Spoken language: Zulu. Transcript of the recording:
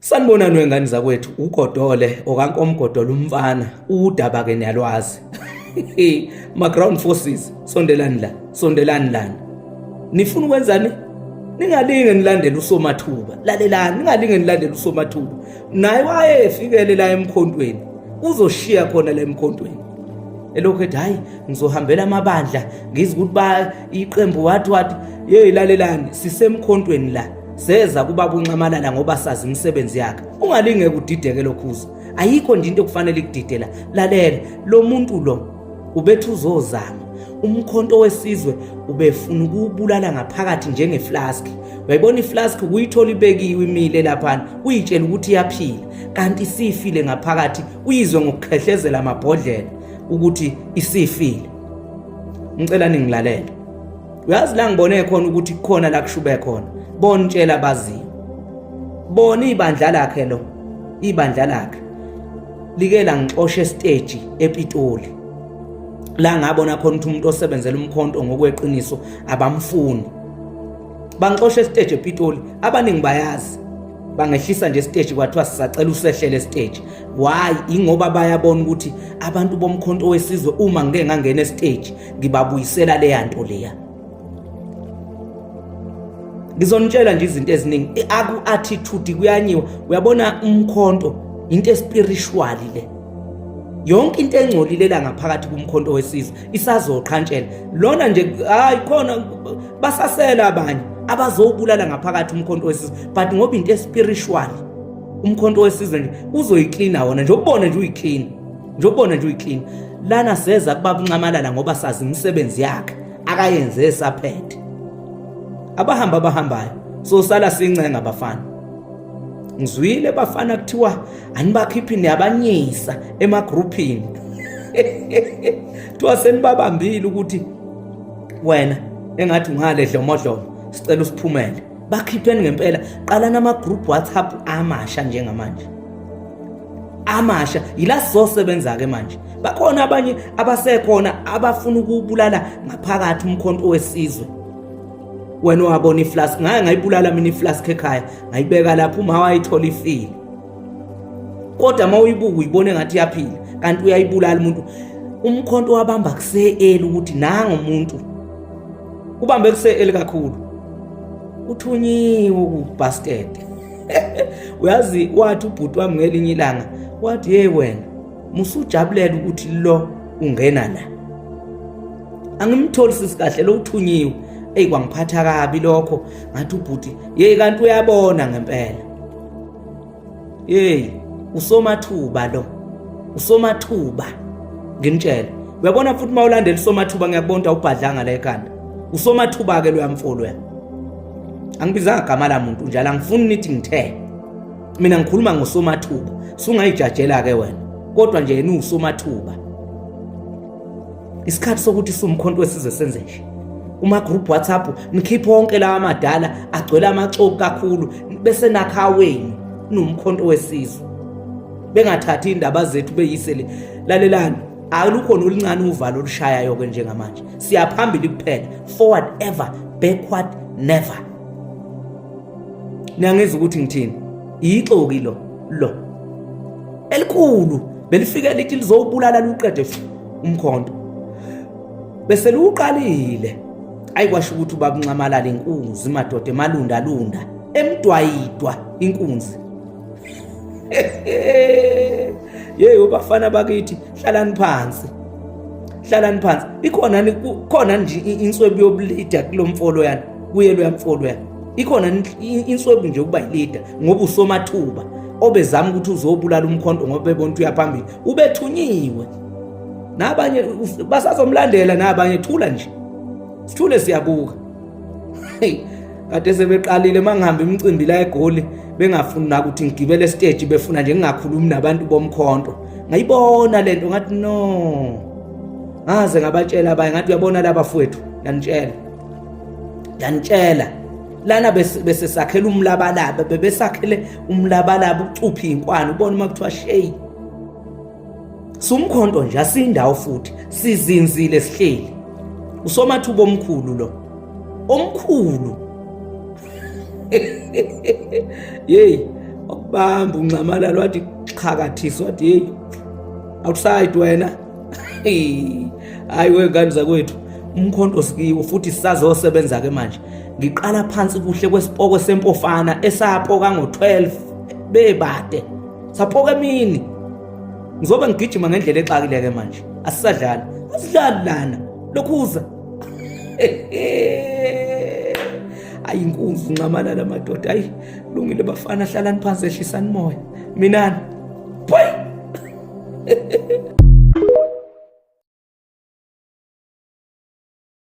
Sanibonani wengane zakwethu, ugodole okankomgodolo umfana udaba ke niyalwazi. Ma ground forces sondelani lana. Nifuna ukwenzani? Ningalinge nilandele uSomathuba. Lalelani, ningalinge nilandele uSomathuba. Naye wayefikele la emkhontweni. Uzoshiya khona la emkhontweni. Elokho ethi hayi ngizohambela amabandla ngizi ukuthi ba iqembu wathi hey lalelani sisemkhontweni la. Seza kubaba uNcamalala ngoba sazi imisebenzi yakhe. Ungalinge kudideke lokhuzo. Ayikho nje into okufanele ikudidela. Lalela, lo muntu lo ubethu uzozama. Umkhonto wesizwe ubefuna ukubulala ngaphakathi njengeflask. Uyayibona iflask uyithola ibekiwe imile lapha, uyitshela ukuthi iyaphila, kanti isifile ngaphakathi, uyizwe ngokukhehlezela amabhodlela ukuthi isifile. Ngicela ningilalela. Uyazi la ngibone khona ukuthi kukhona la kushube khona. Bona ntshela abaziyo. Bona ibandla lakhe lo. Ibandla lakhe like la ngixoshe stage ePitoli. La ngabona khona ukuthi umuntu osebenzela umkhonto ngokweqiniso abamfuni. Bangixoshe stage ePitoli, abaningi bayazi. Bangehlisa nje stage kwathiwa sisacela usehlele stage. Why? Ingoba bayabona ukuthi abantu bomkhonto wesizwe uma ngeke ngangena stage ngibabuyisela le yanto leya. Ngizonitshela nje izinto eziningi aku-attitude kuyanyiwa. Uyabona umkhonto into spiritual le. Yonke into engcolile la ngaphakathi kumkhonto wesizwe isazoqhantshela. Lona nje hayi khona basasela abanye abazobulala ngaphakathi umkhonto wesizwe, but ngoba into spiritual umkhonto wesizwe nje uzoyicleana wona nje ubone nje uyiclean. Nje ubone nje uyiclean. Lana seza kubaba uNcamalala ngoba sazi imisebenzi yakhe akayenze esaphethe. Abahambayo so sala sincenga abafana. Ngizwile bafana kuthiwa anibakhiphi niyabanyisa emagroupini. Thiwa senibabambile ukuthi wena engathi ungale dlomodlomo sicela usiphumele. Bakhipheni ngempela, qala nama group WhatsApp amasha njengamanje. Amasha yila sizosebenza ke manje. Bakhona abanye abasekhona abafuna ukubulala ngaphakathi umkhonto wesizwe. Wena wabona iflask ngayibulala mina iflask ekhaya ngayibeka lapha uma wayithola ifile. Kodwa mawuyibuka uyibone ngathi iyaphila kanti uyayibulala umuntu. Umkhonto wabamba kuse ukuthi nanga umuntu ubambe kuse kakhulu uthunyiwe kubastard. Uyazi wathi ubhuti wami ngelinye ilanga wathi hey wena musujabulela ukuthi lo ungena la. Angimtholi sisikahle lo uthunyiwe. Kwangiphatha kabi lokho ngathi ubhuti hey kanti uyabona ngempela. Hey uSomathuba lo. uSomathuba ngimtshela. Uyabona futhi mawulandela uSomathuba ngiyakubona ubhadlanga la ekhanda. uSomathuba ke lo yamfolo yena. Angibizanga igama la muntu njalo angifuni nithi ngithe. Mina ngikhuluma ngoSomathuba. Sungayijajela ke wena. Kodwa nje yena uSomathuba. Isikhathi sokuthi sumkhonto wesizwe senze nje. Uma group WhatsApp nikhipha wonke lawa amadala agcwele amaxoku kakhulu bese nakhaweni nomkhonto wesizwe. Bengathathi indaba zethu beyisele. Lalelani, alukho nolincane uvalo olushayayo ke njengamanje. Siyaphambili kuphela, forward ever, backward never. Niyangeza ukuthi ngithini? Ixoki lo. Elikhulu belifike lithi lizobulala luqede umkhonto. Bese luqalile. Ayikwasho ukuthi ubaba uNcamalala inkunzi madoda emalunda emdwayidwa inkunzi. Yey ubafana bakithi hlalani phansi. Ikhona nje inswebu yobuleader kulomfolo yana. Kuye lo yamfolo yana. Ikhona inswebu nje ukuba yileader ngoba uSomathuba obezama ukuthi uzobulala umkhonto ngoba bebona ukuthi uyaphambili. Ubethunyiwe. Nabanye basazomlandela nabanye thula nje. Sithule siyabuka. Kade sebeqalile mangihamba imicimbi la eGoli bengafuni ukuthi ngigibele stage befuna nje ngingakhulumi nabantu bomkhonto. Ngayibona lento ngathi no. Ngaze ngabatshela abanye ngathi uyabona laba bafowethu yanitshela. Lana bese sakhela umlabalaba bebesakhele umlabalaba ucuphi inkwano ubona uma kuthiwa shey. Sumkhonto nje asindawo futhi sizinzile sihleli. uSomathuba omkhulu lo. Omkhulu. Yey, bamba uNcamalala wathi qhakathiswa wathi hey outside wena. Hayi wengane zakwethu umkhonto sikiwo futhi sisazosebenza ke manje. Ngiqala phansi kuhle kwesipoko sempofana esapoka ngo12 bebade. Sapoka emini. Ngizobe ngigijima ngendlela exakile ke manje. Asisadlala. Asidlali lana. Lokhuza. Ayi inkunzi uNcamalala madoda. Ayi lungile bafana hlalani phansi ehlisani moya. Minani. Boy.